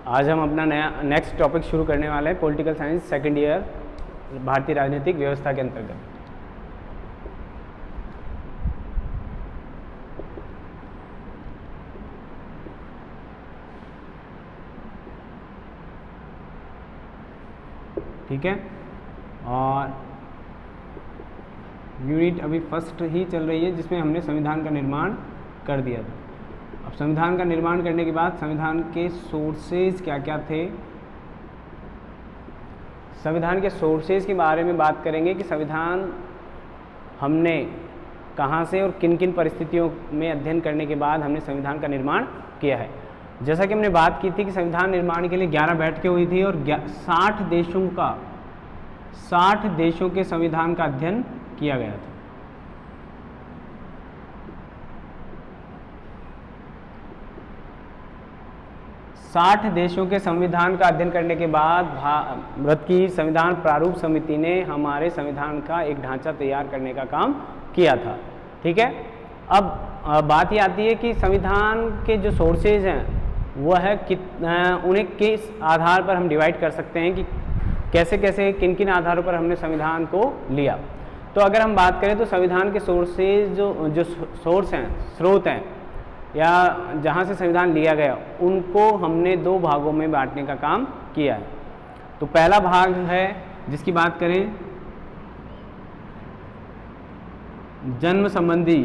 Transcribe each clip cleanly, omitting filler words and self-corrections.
आज हम अपना नया नेक्स्ट टॉपिक शुरू करने वाले हैं, पॉलिटिकल साइंस सेकंड ईयर, भारतीय राजनीतिक व्यवस्था के अंतर्गत। ठीक है, और यूनिट अभी फर्स्ट ही चल रही है जिसमें हमने संविधान का निर्माण कर दिया था। अब संविधान का निर्माण करने के बाद संविधान के सोर्सेज क्या क्या थे, संविधान के सोर्सेज के बारे में बात करेंगे कि संविधान हमने कहाँ से और किन किन परिस्थितियों में अध्ययन करने के बाद हमने संविधान का निर्माण किया है। जैसा कि हमने बात की थी कि संविधान निर्माण के लिए 11 बैठकें हुई थी और 60 देशों के संविधान का अध्ययन किया गया था। साठ देशों के संविधान का अध्ययन करने के बाद भारत की संविधान प्रारूप समिति ने हमारे संविधान का एक ढांचा तैयार करने का काम किया था। ठीक है, अब बात ये आती है कि संविधान के जो सोर्सेज हैं वह है उन्हें किस आधार पर हम डिवाइड कर सकते हैं कि कैसे कैसे किन किन आधारों पर हमने संविधान को लिया। तो अगर हम बात करें तो संविधान के सोर्सेज जो सोर्स हैं, स्रोत हैं, या जहाँ से संविधान लिया गया, उनको हमने दो भागों में बांटने का काम किया है। तो पहला भाग है जिसकी बात करें जन्म संबंधी,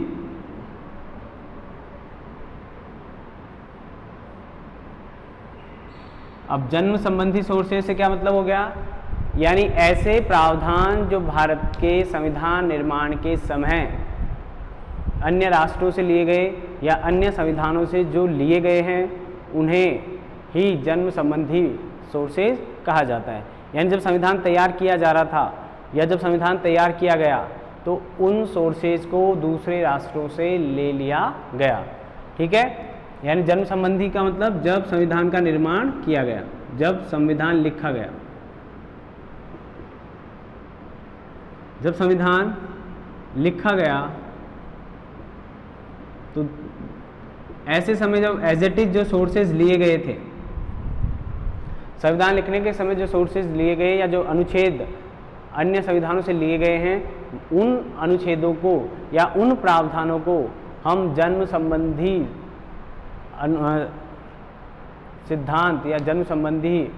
अब जन्म संबंधी सोर्सेज से क्या मतलब हो गया, यानी ऐसे प्रावधान जो भारत के संविधान निर्माण के समय अन्य राष्ट्रों से लिए गए या अन्य संविधानों से जो लिए गए हैं उन्हें ही जन्म संबंधी सोर्सेज कहा जाता है। यानी जब संविधान तैयार किया जा रहा था या जब संविधान तैयार किया गया तो उन सोर्सेज को दूसरे राष्ट्रों से ले लिया गया। ठीक है, यानी जन्म संबंधी का मतलब जब संविधान का निर्माण किया गया, जब संविधान लिखा गया, जब संविधान लिखा गया तो ऐसे समय जब एज इट इज जो सोर्सेज लिए गए थे, संविधान लिखने के समय जो सोर्सेज लिए गए या जो अनुच्छेद अन्य संविधानों से लिए गए हैं, उन अनुच्छेदों को या उन प्रावधानों को हम जन्म संबंधी सिद्धांत या जन्म संबंधी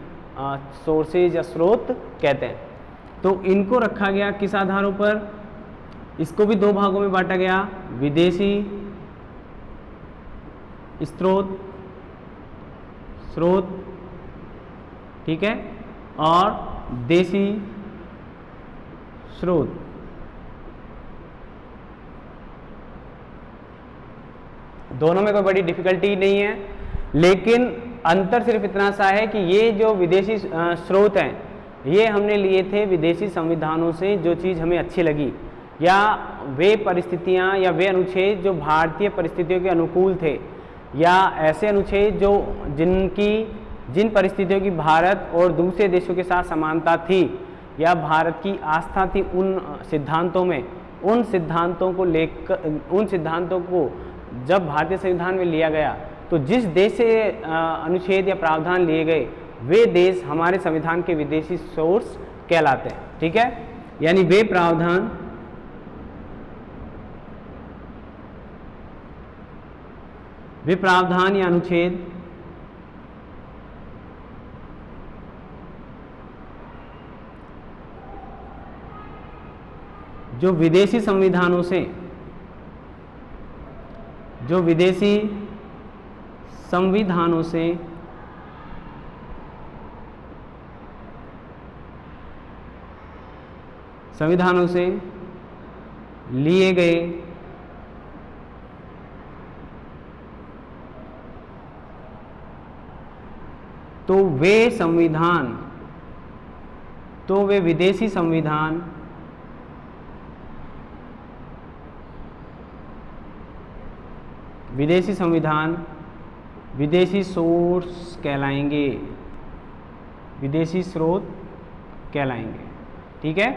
सोर्सेज या स्रोत कहते हैं। तो इनको रखा गया किस आधारों पर, इसको भी दो भागों में बांटा गया, विदेशी स्रोत, ठीक है, और देशी स्रोत। दोनों में कोई बड़ी डिफिकल्टी नहीं है, लेकिन अंतर सिर्फ इतना सा है कि ये जो विदेशी स्रोत हैं ये हमने लिए थे विदेशी संविधानों से जो चीज़ हमें अच्छी लगी, या वे परिस्थितियां या वे अनुच्छेद जो भारतीय परिस्थितियों के अनुकूल थे, या ऐसे अनुच्छेद जो जिन परिस्थितियों की भारत और दूसरे देशों के साथ समानता थी या भारत की आस्था थी उन सिद्धांतों में, उन सिद्धांतों को जब भारतीय संविधान में लिया गया तो जिस देश से अनुच्छेद या प्रावधान लिए गए वे देश हमारे संविधान के विदेशी सोर्स कहलाते हैं। ठीक है, यानी वे प्रावधान या अनुच्छेद जो विदेशी संविधानों से, संविधानों से लिए गए तो वे विदेशी संविधान विदेशी सोर्स कहलाएंगे, विदेशी स्रोत कहलाएंगे। ठीक है,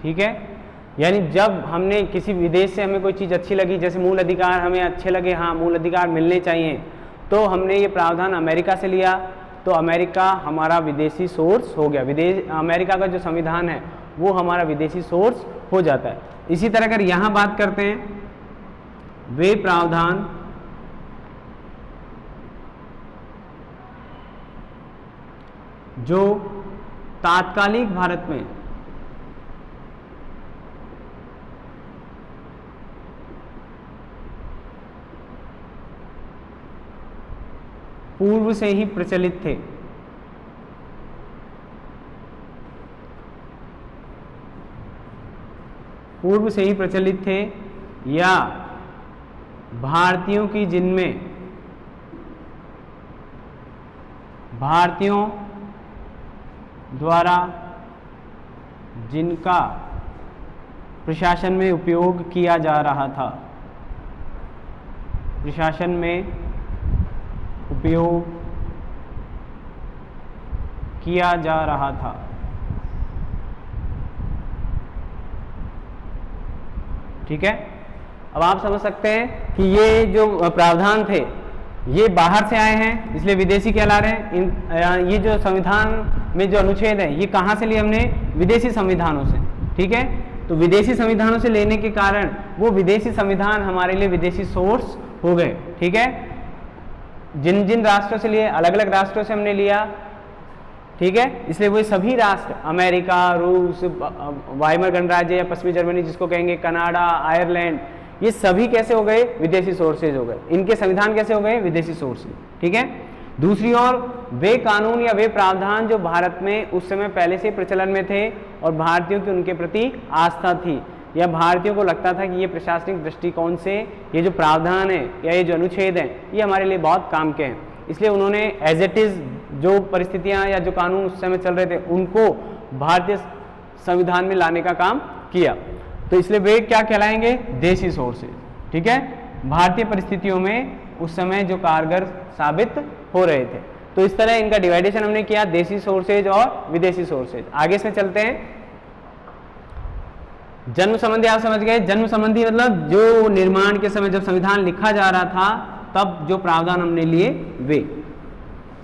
ठीक है। यानी जब हमने किसी विदेश से हमें कोई चीज़ अच्छी लगी, जैसे मूल अधिकार हमें अच्छे लगे, हाँ मूल अधिकार मिलने चाहिए, तो हमने ये प्रावधान अमेरिका से लिया, तो अमेरिका हमारा विदेशी सोर्स हो गया। अमेरिका का जो संविधान है वो हमारा विदेशी सोर्स हो जाता है। इसी तरह अगर यहाँ बात करते हैं, वे प्रावधान जो तात्कालिक भारत में पूर्व से ही प्रचलित थे, पूर्व से ही प्रचलित थे, या भारतीयों की जिनमें भारतीयों द्वारा जिनका प्रशासन में उपयोग किया जा रहा था, प्रशासन में उपयोग किया जा रहा था। ठीक है, अब आप समझ सकते हैं कि ये जो प्रावधान थे ये बाहर से आए हैं, इसलिए विदेशी कहला रहे हैं। ये जो संविधान में जो अनुच्छेद है ये कहाँ से लिए हमने? विदेशी संविधानों से। ठीक है, तो विदेशी संविधानों से लेने के कारण वो विदेशी संविधान हमारे लिए विदेशी सोर्स हो गए। ठीक है, जिन जिन राष्ट्रों से लिए, अलग अलग राष्ट्रों से हमने लिया। ठीक है, इसलिए वो सभी राष्ट्र, अमेरिका, रूस, वाइमर गणराज्य या पश्चिमी जर्मनी जिसको कहेंगे, कनाडा, आयरलैंड, ये सभी कैसे हो गए? विदेशी सोर्सेज हो गए। इनके संविधान कैसे हो गए? विदेशी सोर्सेज। ठीक है, दूसरी ओर वे कानून या वे प्रावधान जो भारत में उस समय पहले से प्रचलन में थे और भारतीयों की उनके प्रति आस्था थी, या भारतीयों को लगता था कि ये प्रशासनिक दृष्टिकोण से ये जो प्रावधान है या ये जो अनुच्छेद हैं ये हमारे लिए बहुत काम के हैं, इसलिए उन्होंने एज इट इज़ जो परिस्थितियां या जो कानून उस समय चल रहे थे उनको भारतीय संविधान में लाने का काम किया। तो इसलिए वे क्या कहलाएंगे? देशी सोर्सेज। ठीक है, भारतीय परिस्थितियों में उस समय जो कारगर साबित हो रहे थे। तो इस तरह इनका डिवाइडेशन हमने किया, देशी सोर्सेज और विदेशी सोर्सेज। आगे इसमें चलते हैं। जन्म संबंधी आप समझ गए। जन्म संबंधी मतलब जो निर्माण के समय जब संविधान लिखा जा रहा था तब जो प्रावधान हमने लिए, वे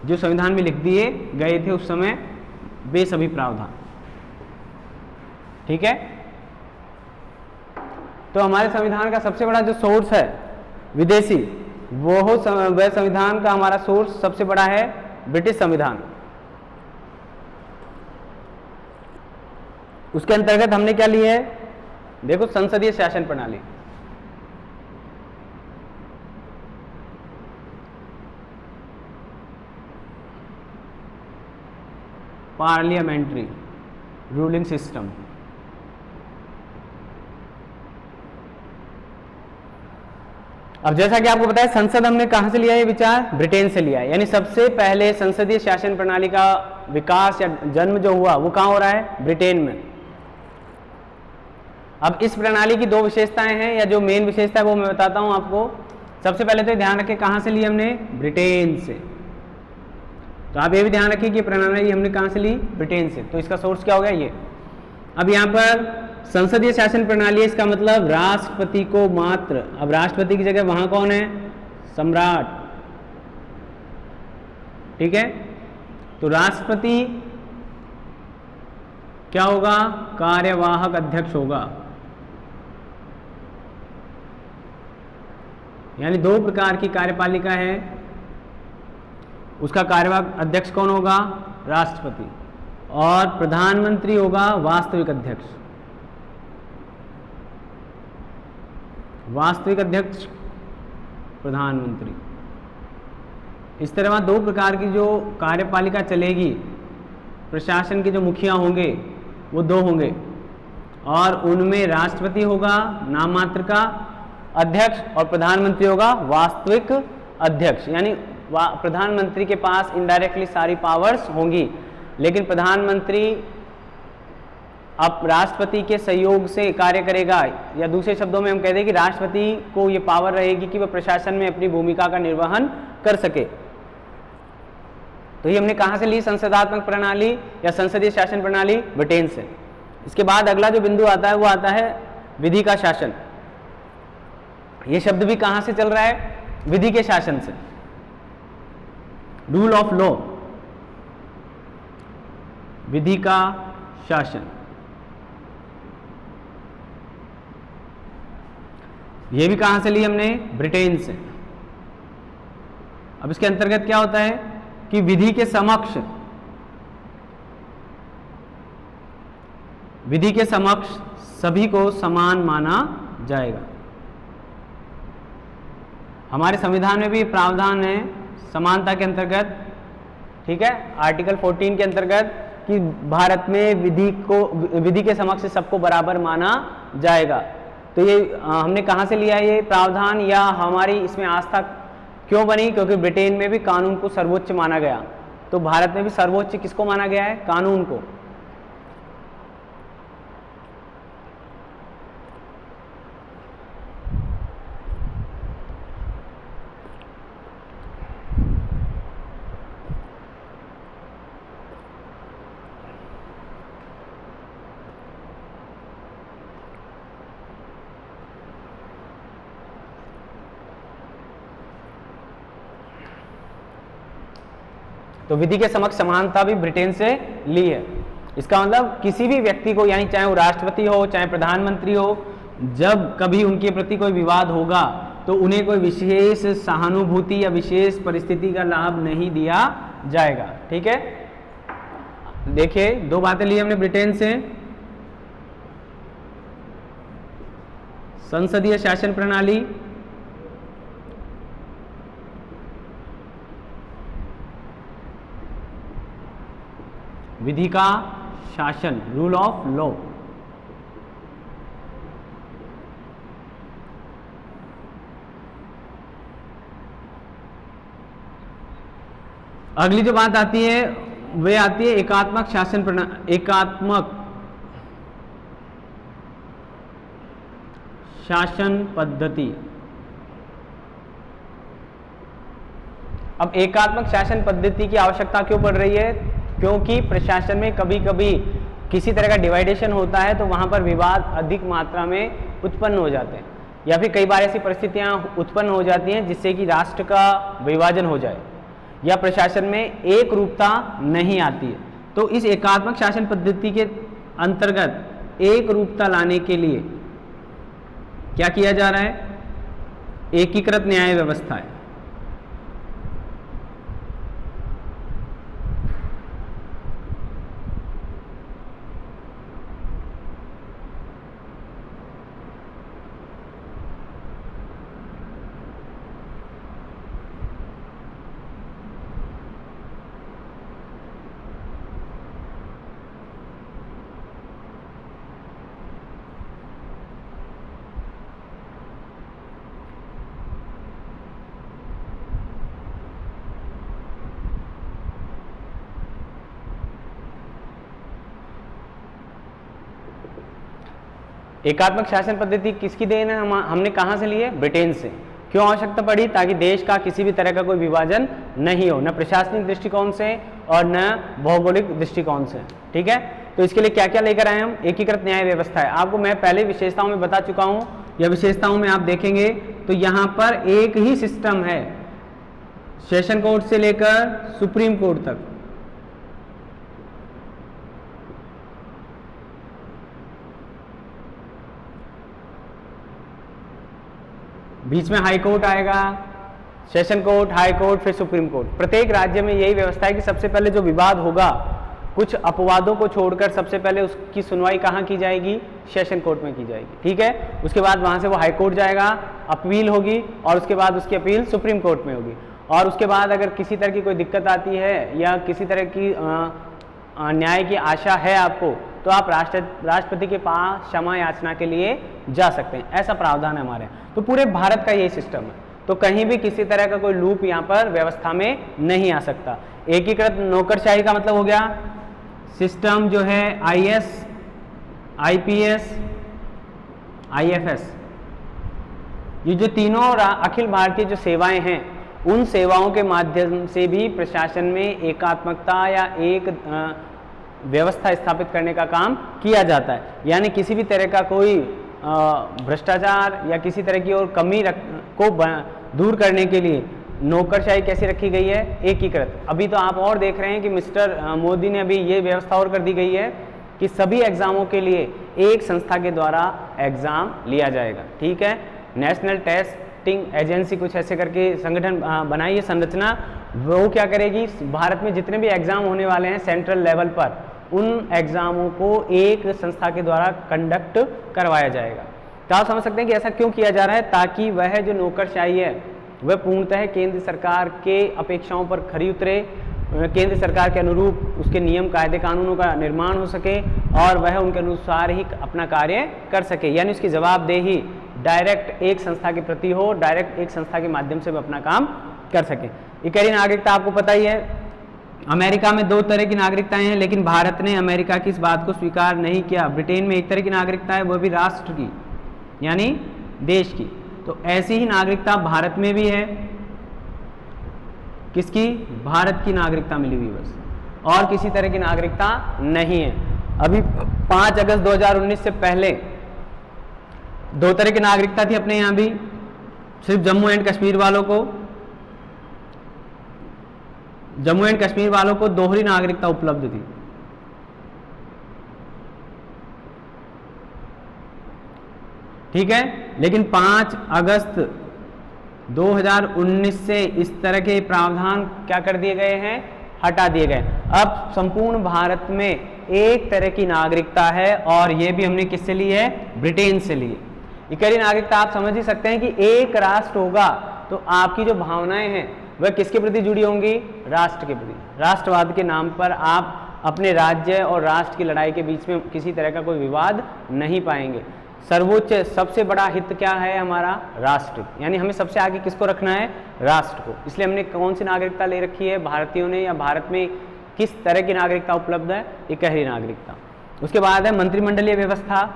जो संविधान में लिख दिए गए थे उस समय, वे सभी प्रावधान। ठीक है, तो हमारे संविधान का सबसे बड़ा जो सोर्स है विदेशी, वह संविधान का हमारा सोर्स सबसे बड़ा है ब्रिटिश संविधान। उसके अंतर्गत हमने क्या लिया है? देखो, संसदीय शासन प्रणाली। Parliamentary ruling system. अब जैसा कि आपको बताया, संसद हमने कहां से लिया ये विचार? ब्रिटेन से लिया है। यानी सबसे पहले संसदीय शासन प्रणाली का विकास या जन्म जो हुआ वो कहां हो रहा है? ब्रिटेन में। अब इस प्रणाली की दो विशेषताएं हैं, या जो मेन विशेषता है वो मैं बताता हूं आपको। सबसे पहले तो ध्यान रखें कहां से ली हमने? ब्रिटेन से। तो आप ये भी ध्यान रखिए कि प्रणाली हमने कहां से ली? ब्रिटेन से। तो इसका सोर्स क्या हो गया? ये। अब यहाँ पर संसदीय शासन प्रणाली, इसका मतलब राष्ट्रपति को मात्र, अब राष्ट्रपति की जगह वहां कौन है? सम्राट। ठीक है, तो राष्ट्रपति क्या होगा? कार्यवाहक अध्यक्ष होगा। यानी दो प्रकार की कार्यपालिका है, उसका कार्यवाहक अध्यक्ष कौन होगा? राष्ट्रपति। और प्रधानमंत्री होगा वास्तविक अध्यक्ष। वास्तविक अध्यक्ष प्रधानमंत्री। इस तरह वहाँ दो प्रकार की जो कार्यपालिका चलेगी, प्रशासन के जो मुखिया होंगे वो दो होंगे, और उनमें राष्ट्रपति होगा नाम मात्र का अध्यक्ष और प्रधानमंत्री होगा वास्तविक अध्यक्ष। यानी प्रधानमंत्री के पास इनडायरेक्टली सारी पावर्स होंगी, लेकिन प्रधानमंत्री अब राष्ट्रपति के सहयोग से कार्य करेगा, या दूसरे शब्दों में हम कह दें कि राष्ट्रपति को ये पावर रहेगी कि वह प्रशासन में अपनी भूमिका का निर्वहन कर सके। तो ये हमने कहां से ली? संसदात्मक प्रणाली या संसदीय शासन प्रणाली? ब्रिटेन से। इसके बाद अगला जो बिंदु आता है वो आता है विधि का शासन। ये शब्द भी कहां से चल रहा है? विधि के शासन से, रूल ऑफ लॉ, विधि का शासन। ये भी कहां से ली हमने? ब्रिटेन से। अब इसके अंतर्गत क्या होता है कि विधि के समक्ष, विधि के समक्ष सभी को समान माना जाएगा। हमारे संविधान में भी प्रावधान है समानता के अंतर्गत, ठीक है, आर्टिकल 14 के अंतर्गत, कि भारत में विधि के समक्ष सबको बराबर माना जाएगा। तो ये हमने कहाँ से लिया ये प्रावधान, या हमारी इसमें आस्था क्यों बनी? क्योंकि ब्रिटेन में भी कानून को सर्वोच्च माना गया, तो भारत में भी सर्वोच्च किसको माना गया है? कानून को। तो विधि के समक्ष समानता भी ब्रिटेन से ली है। इसका मतलब किसी भी व्यक्ति को, यानी चाहे वो राष्ट्रपति हो चाहे प्रधानमंत्री हो, जब कभी उनके प्रति कोई विवाद होगा तो उन्हें कोई विशेष सहानुभूति या विशेष परिस्थिति का लाभ नहीं दिया जाएगा। ठीक है, देखिए दो बातें ली हमने ब्रिटेन से। संसदीय शासन प्रणाली, विधि का शासन, रूल ऑफ लॉ। अगली जो बात आती है वे आती है एकात्मक शासन प्रणाली, एकात्मक शासन पद्धति। अब एकात्मक शासन पद्धति की आवश्यकता क्यों पड़ रही है? क्योंकि प्रशासन में कभी कभी किसी तरह का डिवाइडेशन होता है तो वहां पर विवाद अधिक मात्रा में उत्पन्न हो जाते हैं, या फिर कई बार ऐसी परिस्थितियां उत्पन्न हो जाती हैं जिससे कि राष्ट्र का विभाजन हो जाए या प्रशासन में एक रूपता नहीं आती है। तो इस एकात्मक शासन पद्धति के अंतर्गत एक रूपता लाने के लिए क्या किया जा रहा है? एकीकृत न्याय व्यवस्था है। एकात्मक शासन पद्धति किसकी देन है? हमने कहां से ली है? ब्रिटेन से। क्यों आवश्यकता पड़ी? ताकि देश का किसी भी तरह का कोई विभाजन नहीं हो, न प्रशासनिक दृष्टिकोण से और न भौगोलिक दृष्टिकोण से। ठीक है, तो इसके लिए क्या क्या लेकर आए हम? एकीकृत न्याय व्यवस्था है। आपको मैं पहले विशेषताओं में बता चुका हूं, या विशेषताओं में आप देखेंगे तो यहां पर एक ही सिस्टम है, सेशन कोर्ट से लेकर सुप्रीम कोर्ट तक। बीच में हाई कोर्ट आएगा, सेशन कोर्ट, हाई कोर्ट, फिर सुप्रीम कोर्ट। प्रत्येक राज्य में यही व्यवस्था है कि सबसे पहले जो विवाद होगा, कुछ अपवादों को छोड़कर सबसे पहले उसकी सुनवाई कहाँ की जाएगी? सेशन कोर्ट में की जाएगी। ठीक है, उसके बाद वहां से वो हाई कोर्ट जाएगा, अपील होगी, और उसके बाद उसकी अपील सुप्रीम कोर्ट में होगी। और उसके बाद अगर किसी तरह की कोई दिक्कत आती है या किसी तरह की न्याय की आशा है आपको, तो आप राष्ट्रपति के पास क्षमा याचना के लिए जा सकते हैं। ऐसा प्रावधान है हमारे। तो पूरे भारत का यही सिस्टम है, तो कहीं भी किसी तरह का कोई लूप यहाँ पर व्यवस्था में नहीं आ सकता। एकीकृत नौकरशाही का मतलब हो गया सिस्टम जो है IAS, IPS, IFS, ये जो तीनों अखिल भारतीय जो सेवाएं हैं, उन सेवाओं के माध्यम से भी प्रशासन में एकात्मकता या एक व्यवस्था स्थापित करने का काम किया जाता है। यानी किसी भी तरह का कोई भ्रष्टाचार या किसी तरह की और कमी को दूर करने के लिए नौकरशाही कैसी रखी गई है, एकीकृत। अभी तो आप और देख रहे हैं कि मिस्टर मोदी ने अभी ये व्यवस्था और कर दी गई है कि सभी एग्जामों के लिए एक संस्था के द्वारा एग्जाम लिया जाएगा। ठीक है, नेशनल टेस्टिंग एजेंसी कुछ ऐसे करके संगठन बनाई है संरचना, वो क्या करेगी, भारत में जितने भी एग्जाम होने वाले हैं सेंट्रल लेवल पर, उन एग्जामों को एक संस्था के द्वारा कंडक्ट करवाया जाएगा। तो आप समझ सकते हैं कि ऐसा क्यों किया जा रहा है, ताकि वह जो नौकरशाही है वह पूर्णतः केंद्र सरकार के अपेक्षाओं पर खरी उतरे, केंद्र सरकार के अनुरूप उसके नियम कायदे कानूनों का निर्माण हो सके और वह उनके अनुसार ही अपना कार्य कर सके। यानी उसकी जवाबदेही डायरेक्ट एक संस्था के प्रति हो, डायरेक्ट एक संस्था के माध्यम से वह अपना काम कर सके। इकहरी नागरिकता आपको पता ही है, अमेरिका में 2 तरह की नागरिकताएं हैं, लेकिन भारत ने अमेरिका की इस बात को स्वीकार नहीं किया। ब्रिटेन में 1 तरह की नागरिकता है, वह भी राष्ट्र की यानी देश की। तो ऐसी ही नागरिकता भारत में भी है। किसकी? भारत की नागरिकता मिली हुई बस, और किसी तरह की नागरिकता नहीं है। अभी 5 अगस्त 2019 से पहले 2 तरह की नागरिकता थी अपने यहाँ भी, सिर्फ जम्मू एंड कश्मीर वालों को दोहरी नागरिकता उपलब्ध थी। ठीक है, लेकिन 5 अगस्त 2019 से इस तरह के प्रावधान क्या कर दिए गए हैं, हटा दिए गए। अब संपूर्ण भारत में एक तरह की नागरिकता है, और यह भी हमने किससे ली है, ब्रिटेन से ली है। इकहरी नागरिकता आप समझ ही सकते हैं कि एक राष्ट्र होगा तो आपकी जो भावनाएं हैं वह किसके प्रति जुड़ी होंगी, राष्ट्र के प्रति। राष्ट्रवाद के नाम पर आप अपने राज्य और राष्ट्र की लड़ाई के बीच में किसी तरह का कोई विवाद नहीं पाएंगे। सर्वोच्च सबसे बड़ा हित क्या है हमारा, राष्ट्र। यानी हमें सबसे आगे किसको रखना है, राष्ट्र को। इसलिए हमने कौन सी नागरिकता ले रखी है भारतीयों ने, या भारत में किस तरह की नागरिकता उपलब्ध है, इकहरी नागरिकता। उसके बाद है मंत्रिमंडलीय व्यवस्था।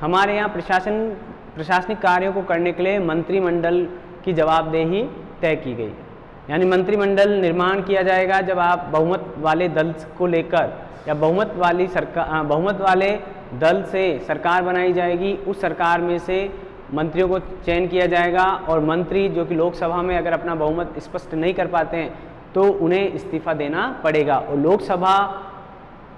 हमारे यहाँ प्रशासनिक कार्यों को करने के लिए मंत्रिमंडल की जवाबदेही तय की गई है। यानी मंत्रिमंडल निर्माण किया जाएगा जब आप बहुमत वाले दल को लेकर, या बहुमत वाले दल से सरकार बनाई जाएगी। उस सरकार में से मंत्रियों को चयन किया जाएगा, और मंत्री जो कि लोकसभा में अगर अपना बहुमत स्पष्ट नहीं कर पाते हैं तो उन्हें इस्तीफा देना पड़ेगा। और लोकसभा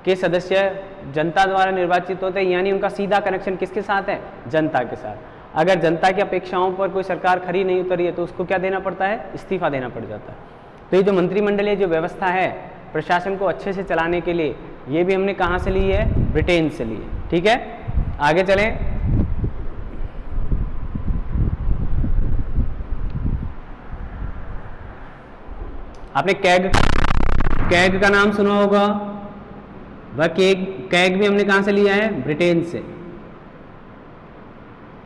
के सदस्य जनता द्वारा निर्वाचित होते हैं, यानी उनका सीधा कनेक्शन किसके साथ है, जनता के साथ। अगर जनता की अपेक्षाओं पर कोई सरकार खरी नहीं उतरी है तो उसको क्या देना पड़ता है, इस्तीफा देना पड़ जाता है। तो ये जो मंत्रिमंडलीय जो व्यवस्था है प्रशासन को अच्छे से चलाने के लिए, ये भी हमने कहाँ से ली है, ब्रिटेन से ली है। ठीक है, आगे चलें। आपने कैग का नाम सुना होगा, वह कैग भी हमने कहाँ से लिया है, ब्रिटेन से।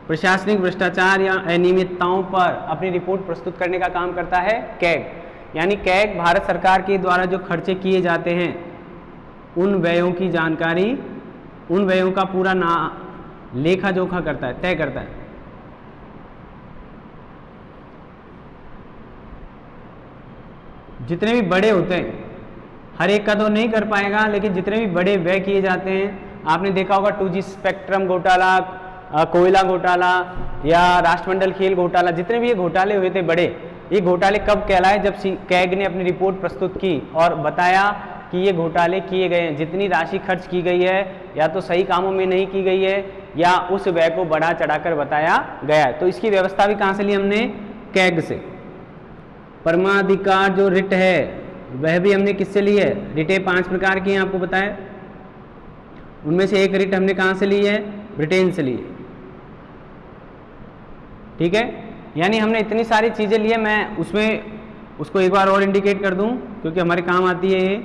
प्रशासनिक भ्रष्टाचार या अनियमितताओं पर अपनी रिपोर्ट प्रस्तुत करने का काम करता है कैग। यानी कैग भारत सरकार के द्वारा जो खर्चे किए जाते हैं उन व्ययों की जानकारी, उन व्ययों का पूरा लेखा जोखा करता है, तय करता है। जितने भी बड़े होते हैं, हर एक का तो नहीं कर पाएगा, लेकिन जितने भी बड़े व्यय किए जाते हैं, आपने देखा होगा 2G स्पेक्ट्रम घोटाला, कोयला घोटाला या राष्ट्रमंडल खेल घोटाला, जितने भी ये घोटाले हुए थे बड़े, ये घोटाले कब कहलाए, जब कैग ने अपनी रिपोर्ट प्रस्तुत की और बताया कि ये घोटाले किए गए हैं। जितनी राशि खर्च की गई है या तो सही कामों में नहीं की गई है, या उस व्यय को बढ़ा चढ़ाकर बताया गया है। तो इसकी व्यवस्था भी कहाँ से ली हमने, कैग से। परमाधिकार जो रिट है वह भी हमने किससे ली है, रिटें 5 प्रकार की हैं आपको बताया, उनमें से एक रिट हमने कहाँ से ली है, ब्रिटेन से ली है। ठीक है, यानी हमने इतनी सारी चीज़ें ली है। मैं उसको एक बार और इंडिकेट कर दूं क्योंकि हमारे काम आती है ये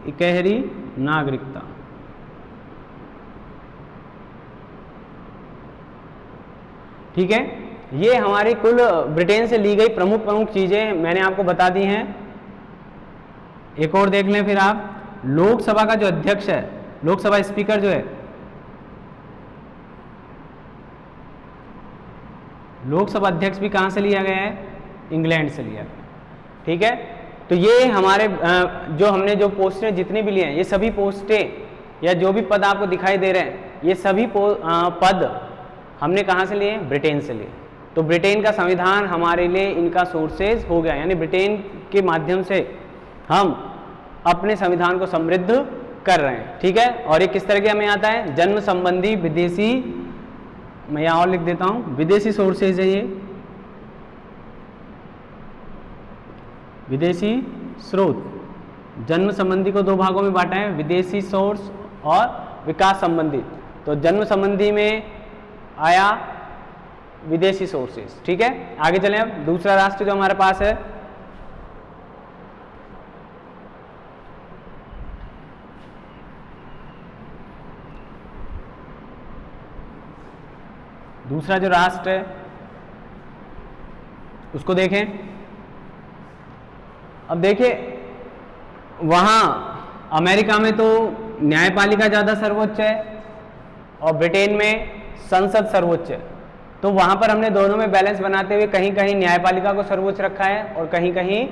इकहरी नागरिकता। ठीक है, ये हमारी कुल ब्रिटेन से ली गई प्रमुख चीजें मैंने आपको बता दी हैं। एक और देख लें फिर आप, लोकसभा का जो अध्यक्ष है, लोकसभा स्पीकर जो है, लोकसभा अध्यक्ष भी कहां से लिया गया है, इंग्लैंड से लिया गया। ठीक है, तो ये हमारे जो हमने जो पोस्टें जितनी भी लिए हैं, ये सभी पोस्टें या जो भी पद आपको दिखाई दे रहे हैं, ये सभी पद हमने कहाँ से लिए? ब्रिटेन से लिए। तो ब्रिटेन का संविधान हमारे लिए इनका सोर्सेज हो गया, यानी ब्रिटेन के माध्यम से हम अपने संविधान को समृद्ध कर रहे हैं। ठीक है, और ये किस तरह के हमें आता है? जन्म संबंधी विदेशी, मैं यहाँ और लिख देता हूँ, विदेशी सोर्सेज है ये, विदेशी स्रोत। जन्म संबंधी को दो भागों में बांटा है, विदेशी सोर्स और विकास संबंधी। तो जन्म संबंधी में आया विदेशी सोर्सेज। ठीक है, आगे चलें। अब दूसरा राष्ट्र जो हमारे पास है, दूसरा जो राष्ट्र है उसको देखें। अब देखिए, वहां अमेरिका में तो न्यायपालिका ज्यादा सर्वोच्च है और ब्रिटेन में संसद सर्वोच्च है। तो वहां पर हमने दोनों में बैलेंस बनाते हुए कहीं कहीं न्यायपालिका को सर्वोच्च रखा है और कहीं कहीं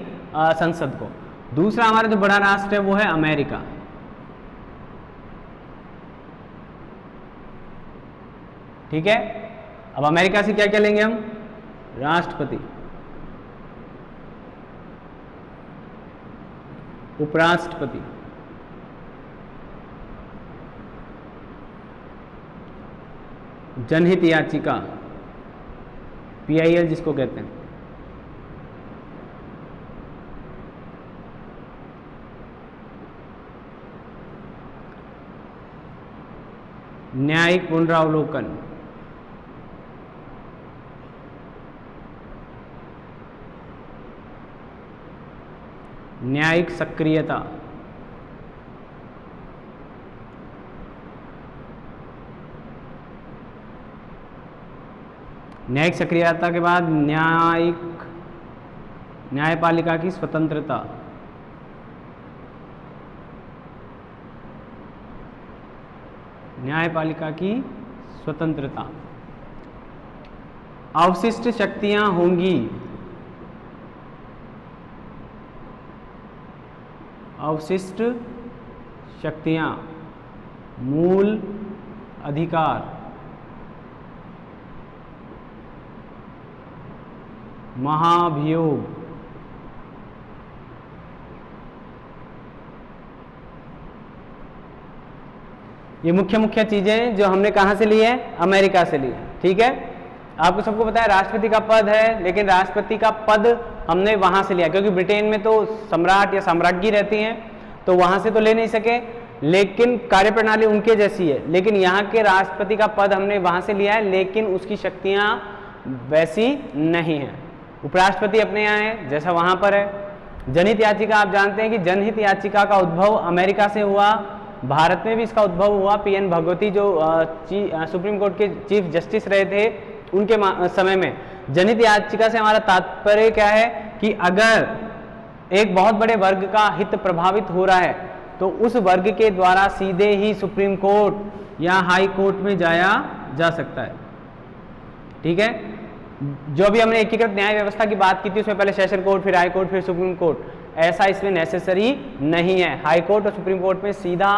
संसद को। दूसरा हमारा जो बड़ा राष्ट्र है वो है अमेरिका। ठीक है, अब अमेरिका से क्या क्या लेंगे हम? राष्ट्रपति, उपराष्ट्रपति, जनहित याचिका, PIL जिसको कहते हैं, न्यायिक पुनरावलोकन, न्यायिक सक्रियता, न्यायिक सक्रियता के बाद न्यायपालिका की स्वतंत्रता, न्यायपालिका की स्वतंत्रता। अवशिष्ट शक्तियां होंगी, अवशिष्ट शक्तियां, मूल अधिकार, महाभियोग, ये मुख्य मुख्य चीजें जो हमने कहां से ली है? अमेरिका से ली है। ठीक है, आपको सबको पता है राष्ट्रपति का पद है, लेकिन राष्ट्रपति का पद हमने वहां से लिया क्योंकि ब्रिटेन में तो सम्राट या साम्राज्ञी रहती हैं, तो वहां से तो ले नहीं सके, लेकिन कार्यप्रणाली उनके जैसी है। लेकिन यहाँ के राष्ट्रपति का पद हमने वहां से लिया है, लेकिन उसकी शक्तियां वैसी नहीं है। उपराष्ट्रपति अपने यहाँ है जैसा वहां पर है। जनहित याचिका, आप जानते हैं कि जनहित याचिका का उद्भव अमेरिका से हुआ, भारत में भी इसका उद्भव हुआ। PN भगवती जो सुप्रीम कोर्ट के चीफ जस्टिस रहे थे, उनके समय में। जनहित याचिका से हमारा तात्पर्य क्या है कि अगर एक बहुत बड़े वर्ग का हित प्रभावित हो रहा है तो उस वर्ग के द्वारा सीधे ही सुप्रीम कोर्ट या हाई कोर्ट में जाया जा सकता है। ठीक है, जो भी हमने एकीकृत न्याय व्यवस्था की बात की थी उसमें पहले सेशन कोर्ट, फिर हाई कोर्ट, फिर सुप्रीम कोर्ट, ऐसा इसमें नेसेसरी नहीं है। हाई कोर्ट और सुप्रीम कोर्ट में सीधा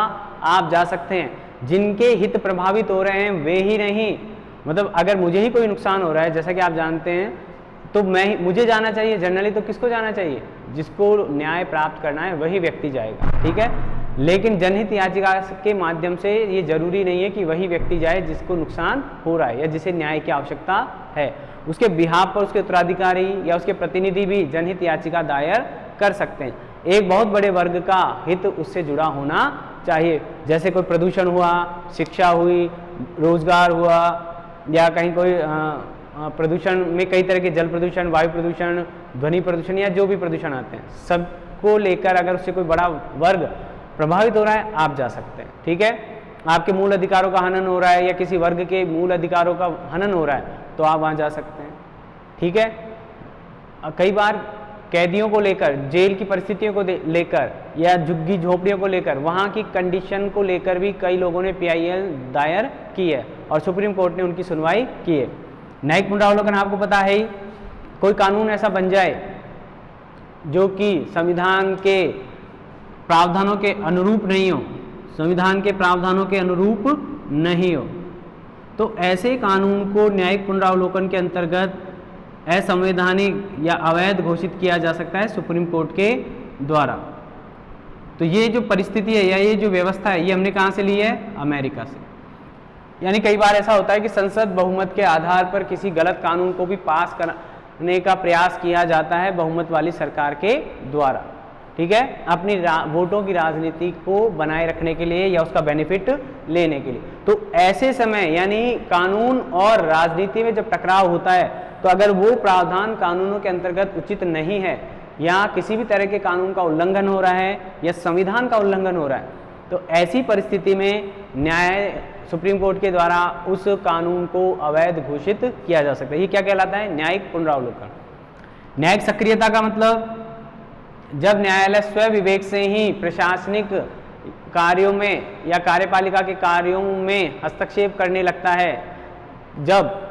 आप जा सकते हैं। जिनके हित प्रभावित हो रहे हैं वे ही नहीं, मतलब अगर मुझे ही कोई नुकसान हो रहा है, जैसा कि आप जानते हैं, तो मुझे जाना चाहिए। जनरली तो किसको जाना चाहिए? जिसको न्याय प्राप्त करना है वही व्यक्ति जाएगा। ठीक है, लेकिन जनहित याचिका के माध्यम से ये जरूरी नहीं है कि वही व्यक्ति जाए जिसको नुकसान हो रहा है या जिसे न्याय की आवश्यकता है। उसके बिहाफ पर उसके उत्तराधिकारी या उसके प्रतिनिधि भी जनहित याचिका दायर कर सकते हैं। एक बहुत बड़े वर्ग का हित उससे जुड़ा होना चाहिए, जैसे कोई प्रदूषण हुआ, शिक्षा हुई, रोजगार हुआ, या कहीं कोई प्रदूषण में कई तरह के जल प्रदूषण, वायु प्रदूषण, ध्वनि प्रदूषण या जो भी प्रदूषण आते हैं, सबको लेकर अगर उससे कोई बड़ा वर्ग प्रभावित हो रहा है आप जा सकते हैं। ठीक है, आपके मूल अधिकारों का हनन हो रहा है या किसी वर्ग के मूल अधिकारों का हनन हो रहा है तो आप वहाँ जा सकते हैं। ठीक है, कई बार कैदियों को लेकर, जेल की परिस्थितियों को लेकर या झुग्गी झोपड़ियों को लेकर, वहाँ की कंडीशन को लेकर भी कई लोगों ने PIL दायर की है और सुप्रीम कोर्ट ने उनकी सुनवाई की है। न्यायिक पुनरावलोकन आपको पता है ही, कोई कानून ऐसा बन जाए जो कि संविधान के प्रावधानों के अनुरूप नहीं हो, संविधान के प्रावधानों के अनुरूप नहीं हो, तो ऐसे कानून को न्यायिक पुनरावलोकन के अंतर्गत असंवैधानिक या अवैध घोषित किया जा सकता है सुप्रीम कोर्ट के द्वारा। तो ये जो परिस्थिति है या ये जो व्यवस्था है ये हमने कहाँ से ली है? अमेरिका से। यानी कई बार ऐसा होता है कि संसद बहुमत के आधार पर किसी गलत कानून को भी पास करने का प्रयास किया जाता है बहुमत वाली सरकार के द्वारा, ठीक है, अपनी वोटों की राजनीति को बनाए रखने के लिए या उसका बेनिफिट लेने के लिए। तो ऐसे समय यानी कानून और राजनीति में जब टकराव होता है तो अगर वो प्रावधान कानूनों के अंतर्गत उचित नहीं है या किसी भी तरह के कानून का उल्लंघन हो रहा है या संविधान का उल्लंघन हो रहा है, तो ऐसी परिस्थिति में सुप्रीम कोर्ट के द्वारा उस कानून को अवैध घोषित किया जा सकता है। ये क्या कहलाता है? न्यायिक पुनरावलोकन। न्यायिक सक्रियता का मतलब जब न्यायालय स्वयं विवेक से ही प्रशासनिक कार्यों में या कार्यपालिका के कार्यों में हस्तक्षेप करने लगता है, जब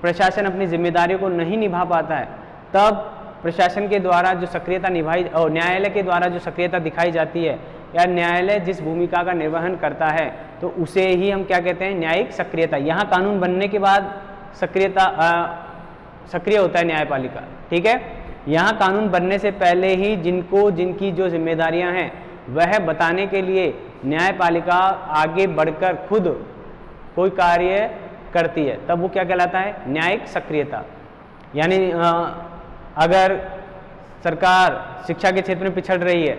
प्रशासन अपनी जिम्मेदारियों को नहीं निभा पाता है, तब प्रशासन के द्वारा जो सक्रियता निभाई और न्यायालय के द्वारा जो सक्रियता दिखाई जाती है या न्यायालय जिस भूमिका का निर्वहन करता है, तो उसे ही हम क्या कहते हैं? न्यायिक सक्रियता। यहाँ कानून बनने के बाद सक्रिय होता है न्यायपालिका, ठीक है। यहाँ कानून बनने से पहले ही जिनकी जो जिम्मेदारियां हैं वह बताने के लिए न्यायपालिका आगे बढ़कर खुद कोई कार्य करती है, तब वो क्या कहलाता है? न्यायिक सक्रियता। यानी अगर सरकार शिक्षा के क्षेत्र में पिछड़ रही है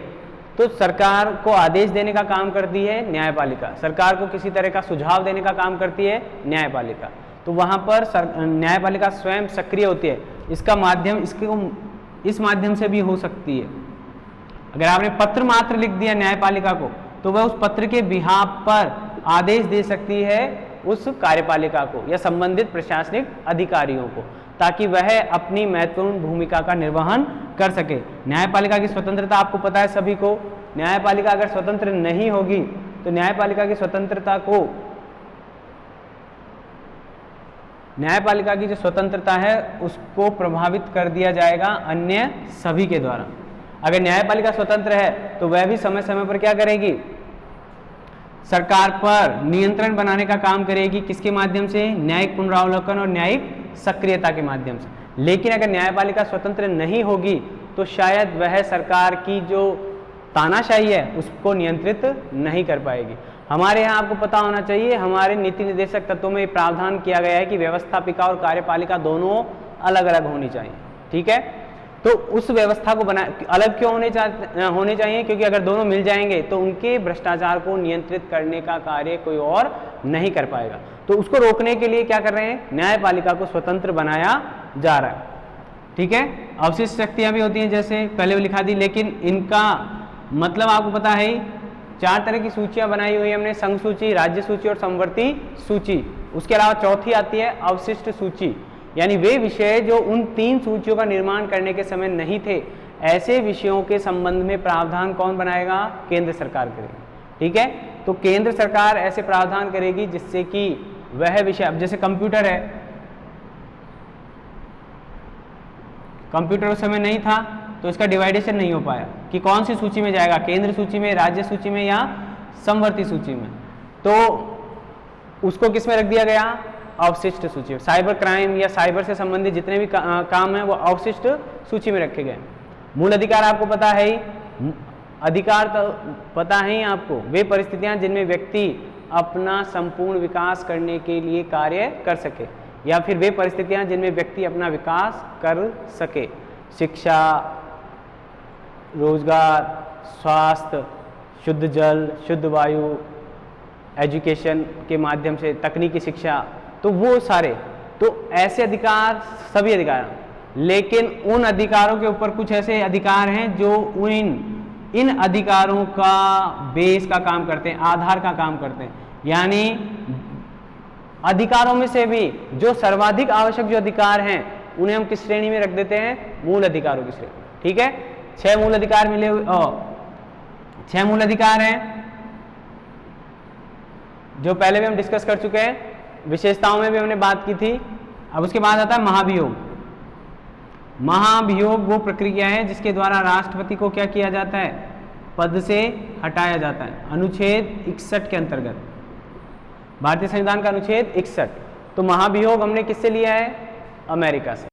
तो सरकार को आदेश देने का काम करती है न्यायपालिका, सरकार को किसी तरह का सुझाव देने का काम करती है न्यायपालिका। तो वहाँ पर न्यायपालिका स्वयं सक्रिय होती है। इसका माध्यम इस माध्यम से भी हो सकती है। अगर आपने पत्र मात्र लिख दिया न्यायपालिका को, तो वह उस पत्र के बिहाफ पर आदेश दे सकती है उस कार्यपालिका को या संबंधित प्रशासनिक अधिकारियों को, ताकि वह अपनी महत्वपूर्ण भूमिका का निर्वहन कर सके। न्यायपालिका की स्वतंत्रता आपको पता है सभी को। न्यायपालिका अगर स्वतंत्र नहीं होगी तो न्यायपालिका की जो स्वतंत्रता है उसको प्रभावित कर दिया जाएगा अन्य सभी के द्वारा। अगर न्यायपालिका स्वतंत्र है तो वह भी समय समय पर क्या करेगी? सरकार पर नियंत्रण बनाने का काम करेगी। किसके माध्यम से? न्यायिक पुनरावलोकन और न्यायिक सक्रियता के माध्यम से। लेकिन अगर न्यायपालिका स्वतंत्र नहीं होगी तो शायद वह सरकार की जो तानाशाही है उसको नियंत्रित नहीं कर पाएगी। हमारे यहाँ आपको पता होना चाहिए, हमारे नीति निर्देशक तत्वों में प्रावधान किया गया है कि व्यवस्थापिका और कार्यपालिका दोनों अलग अलग होनी चाहिए, ठीक है। तो उस व्यवस्था को अलग क्यों होने चाहिए? क्योंकि अगर दोनों मिल जाएंगे तो उनके भ्रष्टाचार को नियंत्रित करने का कार्य कोई और नहीं कर पाएगा। तो उसको रोकने के लिए क्या कर रहे हैं? न्यायपालिका को स्वतंत्र बनाया जा रहा है, ठीक है। अवशिष्ट शक्तियां भी होती हैं, जैसे पहले वो लिखा दी, लेकिन इनका मतलब आपको पता है 4 तरह की सूचियां बनाई हुई हमने, संघ सूची, राज्य सूची और समवर्ती सूची। उसके अलावा चौथी आती है अवशिष्ट सूची, यानी वे विषय जो उन 3 सूचियों का निर्माण करने के समय नहीं थे, ऐसे विषयों के संबंध में प्रावधान कौन बनाएगा? केंद्र सरकार करेगी, ठीक है। तो केंद्र सरकार ऐसे प्रावधान करेगी जिससे कि वह विषय, अब जैसे कंप्यूटर है, कंप्यूटर उस समय नहीं था तो इसका डिवाइडेशन नहीं हो पाया कि कौन सी सूची में जाएगा, केंद्र सूची में, राज्य सूची में या समवर्ती सूची में। तो उसको किस में रख दिया गया? अवशिष्ट सूची में। साइबर क्राइम या साइबर से संबंधित जितने भी काम हैं वो अवशिष्ट सूची में रखे गए। मूल अधिकार आपको पता है ही, अधिकार तो पता है ही आपको, वे परिस्थितियां जिनमें व्यक्ति अपना संपूर्ण विकास करने के लिए कार्य कर सके, या फिर वे परिस्थितियां जिनमें व्यक्ति अपना विकास कर सके। शिक्षा, रोजगार, स्वास्थ्य, शुद्ध जल, शुद्ध वायु, एजुकेशन के माध्यम से तकनीकी शिक्षा, तो वो सारे, तो ऐसे अधिकार, सभी अधिकार। लेकिन उन अधिकारों के ऊपर कुछ ऐसे अधिकार हैं जो इन अधिकारों का बेस का काम करते हैं, आधार का काम करते हैं। यानी अधिकारों में से भी जो सर्वाधिक आवश्यक जो अधिकार हैं उन्हें हम किस श्रेणी में रख देते हैं? मूल अधिकारों की श्रेणी, ठीक है। 6 मूल अधिकार मिले हुए, 6 मूल अधिकार हैं जो पहले भी हम डिस्कस कर चुके हैं, विशेषताओं में भी हमने बात की थी। अब उसके बाद आता है महाभियोग। महाभियोग वो प्रक्रिया है जिसके द्वारा राष्ट्रपति को क्या किया जाता है? पद से हटाया जाता है अनुच्छेद 61 के अंतर्गत, भारतीय संविधान का अनुच्छेद 61। तो महाभियोग हमने किससे लिया है? अमेरिका से।